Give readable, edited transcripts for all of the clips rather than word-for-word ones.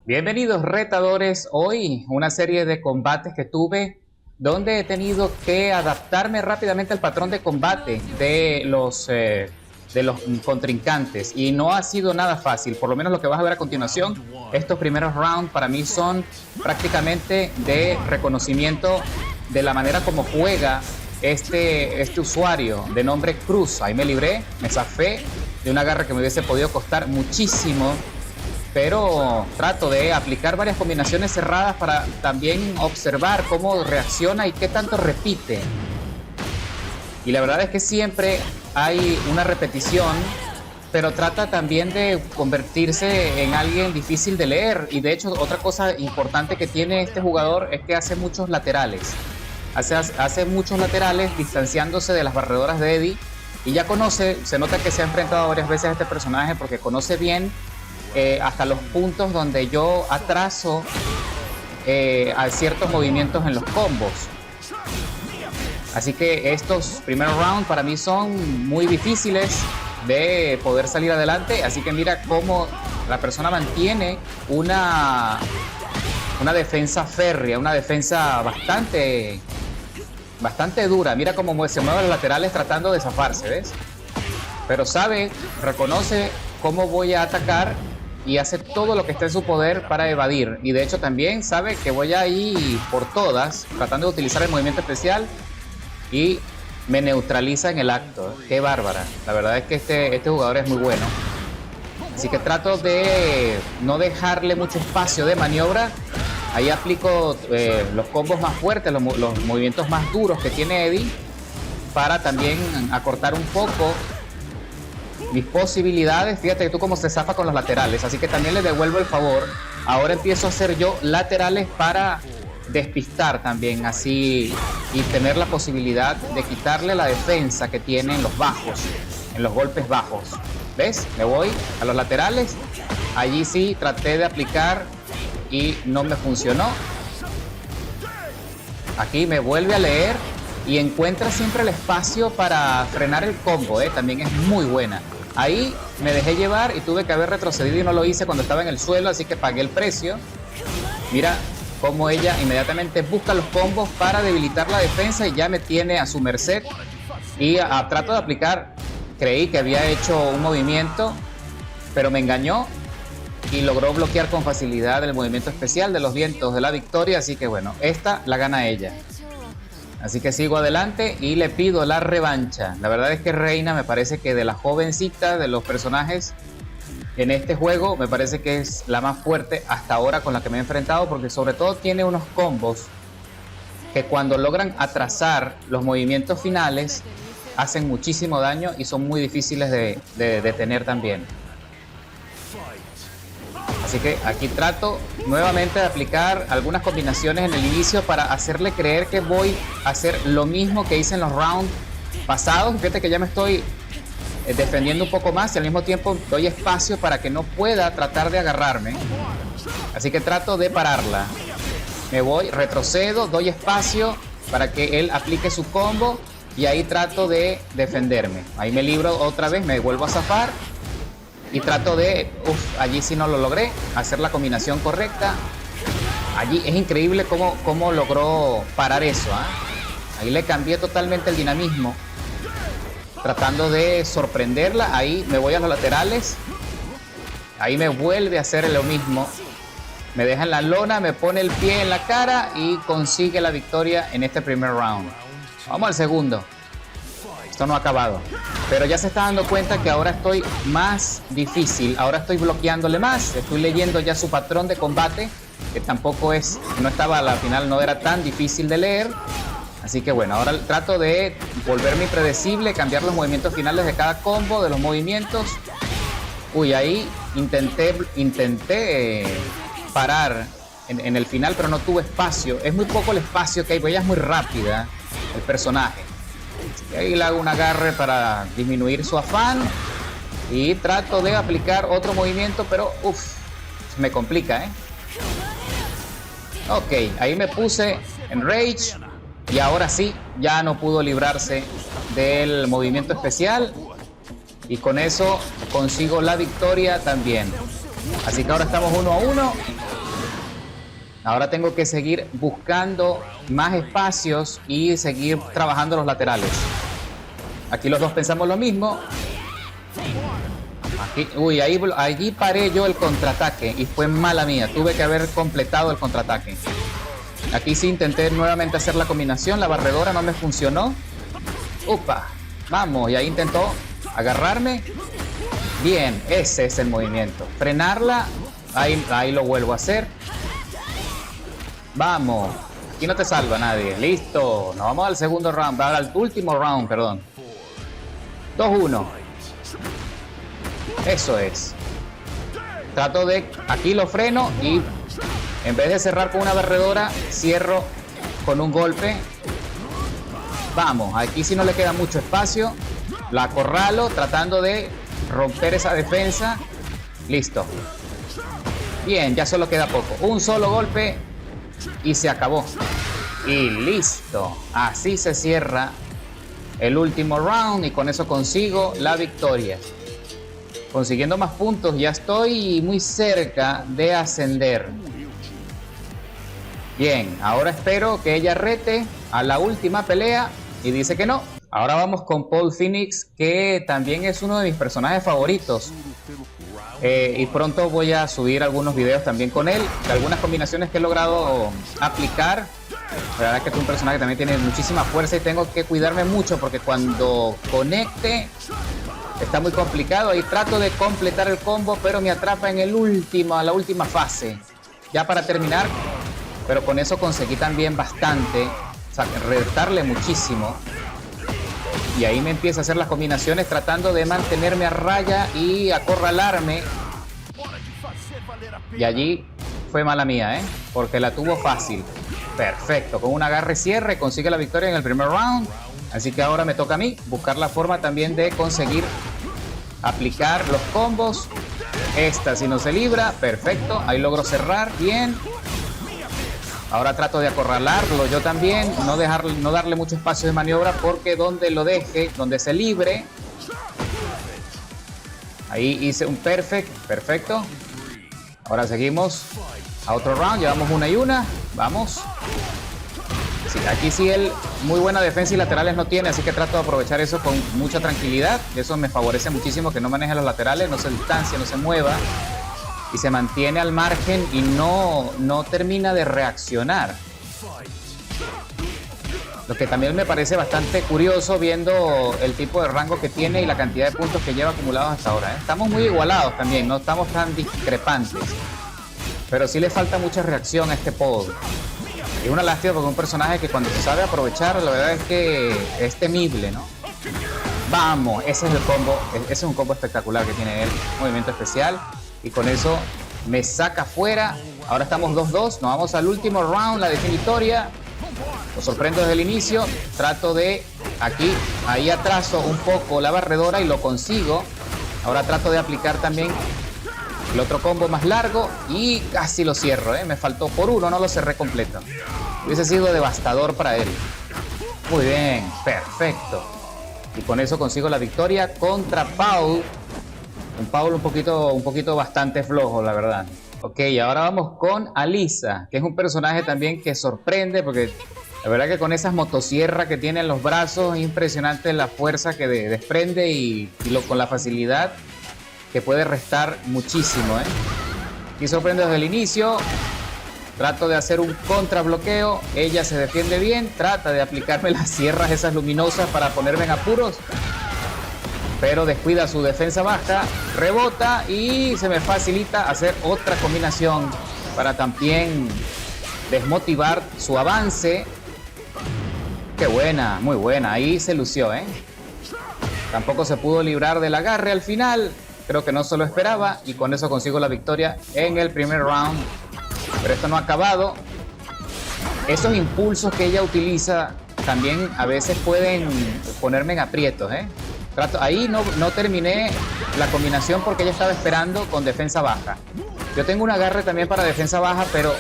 Bienvenidos retadores, hoy una serie de combates que tuve donde he tenido que adaptarme rápidamente al patrón de combate de los contrincantes y no ha sido nada fácil. Por lo menos lo que vas a ver a continuación, estos primeros rounds para mí son prácticamente de reconocimiento de la manera como juega este usuario de nombre Cruz. Ahí me libré, me zafé de una garra que me hubiese podido costar muchísimo, pero trato de aplicar varias combinaciones cerradas para también observar cómo reacciona y qué tanto repite. Y la verdad es que siempre hay una repetición, pero trata también de convertirse en alguien difícil de leer. Y de hecho, otra cosa importante que tiene este jugador es que hace muchos laterales. Hace muchos laterales distanciándose de las barredoras de Eddie. Y ya conoce, se nota que se ha enfrentado varias veces a este personaje porque conoce bien hasta los puntos donde yo atraso a ciertos movimientos en los combos. Así que estos primeros rounds para mí son muy difíciles de poder salir adelante. Así que mira cómo la persona mantiene una defensa férrea, una defensa bastante dura. Mira cómo se mueve los laterales tratando de zafarse, ¿ves? Pero sabe, reconoce cómo voy a atacar y hace todo lo que está en su poder para evadir. Y de hecho también sabe que voy a ir por todas, tratando de utilizar el movimiento especial, y me neutraliza en el acto. Qué bárbara. La verdad es que este jugador es muy bueno. Así que trato de no dejarle mucho espacio de maniobra. Ahí aplico los combos más fuertes, los movimientos más duros que tiene Eddie, para también acortar un poco mis posibilidades. Fíjate que tú cómo se zafa con los laterales, así que también le devuelvo el favor. Ahora empiezo a hacer yo laterales para despistar también, así, y tener la posibilidad de quitarle la defensa que tiene en los bajos, en los golpes bajos. ¿Ves? Me voy a los laterales. Allí sí traté de aplicar y no me funcionó. Aquí me vuelve a leer y encuentra siempre el espacio para frenar el combo, también es muy buena. Ahí me dejé llevar y tuve que haber retrocedido y no lo hice cuando estaba en el suelo, así que pagué el precio. Mira cómo ella inmediatamente busca los combos para debilitar la defensa y ya me tiene a su merced. Y trato de aplicar, creí que había hecho un movimiento, pero me engañó y logró bloquear con facilidad el movimiento especial de los vientos de la victoria. Así que bueno, esta la gana ella. Así que sigo adelante y le pido la revancha. La verdad es que Reina me parece que de las jovencitas, de los personajes en este juego, me parece que es la más fuerte hasta ahora con la que me he enfrentado, porque sobre todo tiene unos combos que cuando logran atrasar los movimientos finales hacen muchísimo daño y son muy difíciles de detener también. Así que aquí trato nuevamente de aplicar algunas combinaciones en el inicio para hacerle creer que voy a hacer lo mismo que hice en los rounds pasados. Fíjate que ya me estoy defendiendo un poco más y al mismo tiempo doy espacio para que no pueda tratar de agarrarme. Así que trato de pararla. Me voy, retrocedo, doy espacio para que él aplique su combo y ahí trato de defenderme. Ahí me libro otra vez, me vuelvo a zafar. Y trato de, allí sí no lo logré, hacer la combinación correcta. Allí es increíble cómo logró parar eso, Ahí le cambié totalmente el dinamismo, tratando de sorprenderla. Ahí me voy a los laterales. Ahí me vuelve a hacer lo mismo. Me deja en la lona, me pone el pie en la cara y consigue la victoria en este primer round. Vamos al segundo. Esto no ha acabado, pero ya se está dando cuenta que ahora estoy más difícil, ahora estoy bloqueándole más, estoy leyendo ya su patrón de combate, que tampoco no estaba a la final, no era tan difícil de leer. Así que bueno, ahora trato de volverme impredecible, cambiar los movimientos finales de cada combo, de los movimientos. Uy, ahí intenté parar en el final, pero no tuve espacio, es muy poco el espacio que hay, ella es muy rápida el personaje. Y ahí le hago un agarre para disminuir su afán y trato de aplicar otro movimiento, pero me complica, Ok, ahí me puse en rage y ahora sí, ya no pudo librarse del movimiento especial y con eso consigo la victoria también. Así que ahora estamos 1-1 Ahora tengo que seguir buscando más espacios y seguir trabajando los laterales. Aquí los dos pensamos lo mismo. Aquí, uy, allí paré yo el contraataque y fue mala mía. Tuve que haber completado el contraataque. Aquí sí intenté nuevamente hacer la combinación. La barredora no me funcionó. Upa, vamos, y ahí intentó agarrarme. Bien, ese es el movimiento. Frenarla, ahí lo vuelvo a hacer. Vamos, aquí no te salva nadie. Listo, nos vamos al segundo round, al último round, perdón. 2-1. Eso es. Trato de, aquí lo freno y en vez de cerrar con una barredora, cierro con un golpe. Vamos, aquí sí no le queda mucho espacio. La acorralo tratando de romper esa defensa. Listo. Bien, ya solo queda poco. Un solo golpe y se acabó. Y listo. Así se cierra el último round y con eso consigo la victoria. Consiguiendo más puntos, ya estoy muy cerca de ascender. Bien, ahora espero que ella rete a la última pelea y dice que no. Ahora vamos con Paul Phoenix, que también es uno de mis personajes favoritos. Y pronto voy a subir algunos videos también con él, de algunas combinaciones que he logrado aplicar. La verdad es que es un personaje que también tiene muchísima fuerza y tengo que cuidarme mucho porque cuando conecte está muy complicado. Ahí trato de completar el combo, pero me atrapa en la última fase. Ya para terminar, pero con eso conseguí también bastante, o sea, retarle muchísimo. Y ahí me empieza a hacer las combinaciones tratando de mantenerme a raya y acorralarme. Y allí fue mala mía, porque la tuvo fácil. Perfecto, con un agarre cierre consigue la victoria en el primer round. Así que ahora me toca a mí buscar la forma también de conseguir aplicar los combos. Esta si no se libra, perfecto, ahí logro cerrar, bien. Ahora trato de acorralarlo yo también, no darle mucho espacio de maniobra porque donde lo deje, donde se libre. Ahí hice un perfecto. Ahora seguimos a otro round, llevamos una y una, vamos. Sí, aquí sí él muy buena defensa y laterales no tiene, así que trato de aprovechar eso con mucha tranquilidad. Eso me favorece muchísimo, que no maneje los laterales, no se distancie, no se mueva y se mantiene al margen y no termina de reaccionar. Lo que también me parece bastante curioso viendo el tipo de rango que tiene y la cantidad de puntos que lleva acumulados hasta ahora. Estamos muy igualados también, no estamos tan discrepantes, pero sí le falta mucha reacción a este Paul. Y una lástima porque es un personaje que cuando se sabe aprovechar, la verdad es que es temible, ¿no? Vamos, ese es el combo, ese es un combo espectacular que tiene él, movimiento especial, y con eso me saca fuera. Ahora estamos 2-2, nos vamos al último round, la definitoria. Lo sorprendo desde el inicio, trato de ahí atraso un poco la barredora y lo consigo. Ahora trato de aplicar también el otro combo más largo y casi lo cierro, me faltó por uno, no lo cerré completo. Hubiese sido devastador para él. Muy bien, perfecto. Y con eso consigo la victoria contra Paul. Un Paul un poquito bastante flojo, la verdad. Ok, ahora vamos con Alisa, que es un personaje también que sorprende porque la verdad que con esas motosierras que tiene en los brazos es impresionante la fuerza que desprende y con la facilidad que puede restar muchísimo, Y sorprende desde el inicio. Trato de hacer un contrabloqueo. Ella se defiende bien. Trata de aplicarme las sierras esas luminosas para ponerme en apuros. Pero descuida su defensa baja. Rebota y se me facilita hacer otra combinación para también desmotivar su avance. Qué buena, muy buena. Ahí se lució, Tampoco se pudo librar del agarre al final. Creo que no se lo esperaba y con eso consigo la victoria en el primer round. Pero esto no ha acabado. Esos impulsos que ella utiliza también a veces pueden ponerme en aprietos, Ahí no terminé la combinación porque ella estaba esperando con defensa baja. Yo tengo un agarre también para defensa baja, pero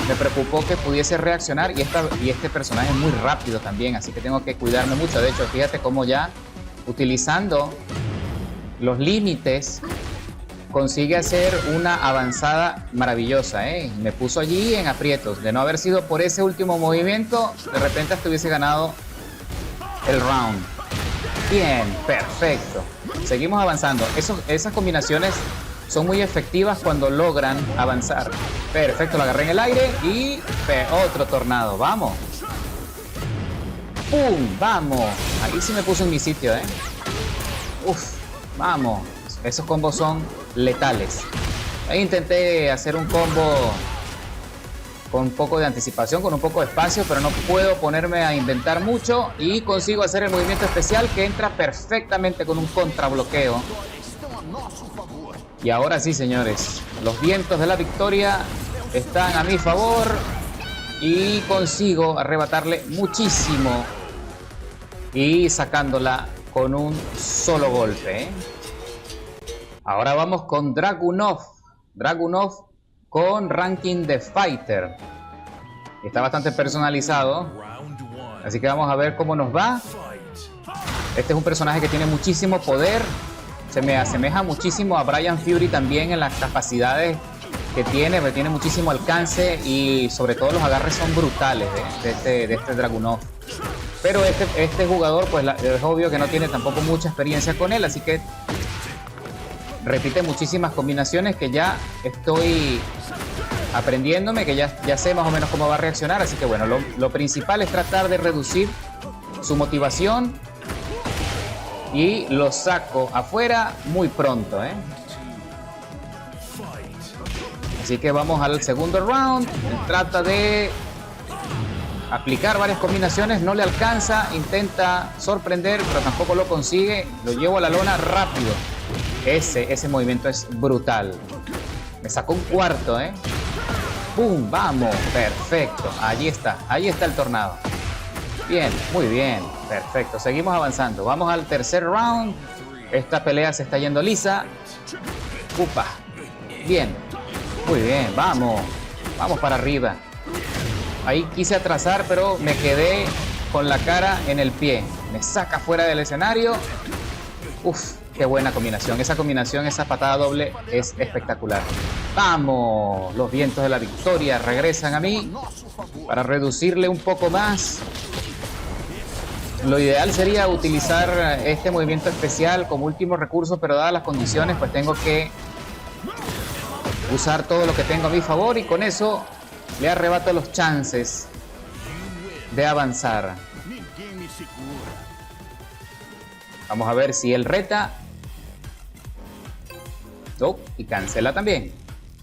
me preocupó que pudiese reaccionar y este personaje es muy rápido también, así que tengo que cuidarme mucho. De hecho, fíjate cómo ya utilizando los límites consigue hacer una avanzada maravillosa, ¿eh? Me puso allí en aprietos. De no haber sido por ese último movimiento, de repente hasta hubiese ganado el round. Bien, perfecto. Seguimos avanzando. Esas combinaciones son muy efectivas cuando logran avanzar. Perfecto, lo agarré en el aire y otro tornado. Vamos. ¡Pum! Vamos. Ahí sí me puso en mi sitio, ¿eh? Uf, vamos. Esos combos son letales. Ahí intenté hacer un combo con un poco de anticipación, con un poco de espacio, pero no puedo ponerme a inventar mucho y consigo hacer el movimiento especial que entra perfectamente con un contrabloqueo. Y ahora sí, señores, los vientos de la victoria están a mi favor y consigo arrebatarle muchísimo y sacándola con un solo golpe, ¿eh? Ahora vamos con Dragunov. Dragunov con ranking de Fighter. Está bastante personalizado. Así que vamos a ver cómo nos va. Este es un personaje que tiene muchísimo poder. Se me asemeja muchísimo a Bryan Fury también en las capacidades que tiene. Pero tiene muchísimo alcance y sobre todo los agarres son brutales de este Dragunov. Pero este jugador pues es obvio que no tiene tampoco mucha experiencia con él. Así que repite muchísimas combinaciones que ya estoy aprendiéndome, que ya sé más o menos cómo va a reaccionar. Así que bueno, lo principal es tratar de reducir su motivación y lo saco afuera muy pronto, ¿eh? Así que vamos al segundo round. Él trata de aplicar varias combinaciones, no le alcanza, intenta sorprender, pero tampoco lo consigue. Lo llevo a la lona rápido. Ese movimiento es brutal. Me sacó un cuarto, ¿eh? ¡Pum! ¡Vamos! Perfecto. Ahí está el tornado. Bien, muy bien. Perfecto. Seguimos avanzando. Vamos al tercer round. Esta pelea se está yendo lisa. ¡Upa! Bien. Muy bien. Vamos. Vamos para arriba. Ahí quise atrasar, pero me quedé con la cara en el pie. Me saca fuera del escenario. Uf. Qué buena combinación. Esa combinación, esa patada doble es espectacular. ¡Vamos! Los vientos de la victoria regresan a mí para reducirle un poco más. Lo ideal sería utilizar este movimiento especial como último recurso, pero dadas las condiciones, pues tengo que usar todo lo que tengo a mi favor y con eso le arrebato los chances de avanzar. Vamos a ver si él reta. Oh, y cancela también.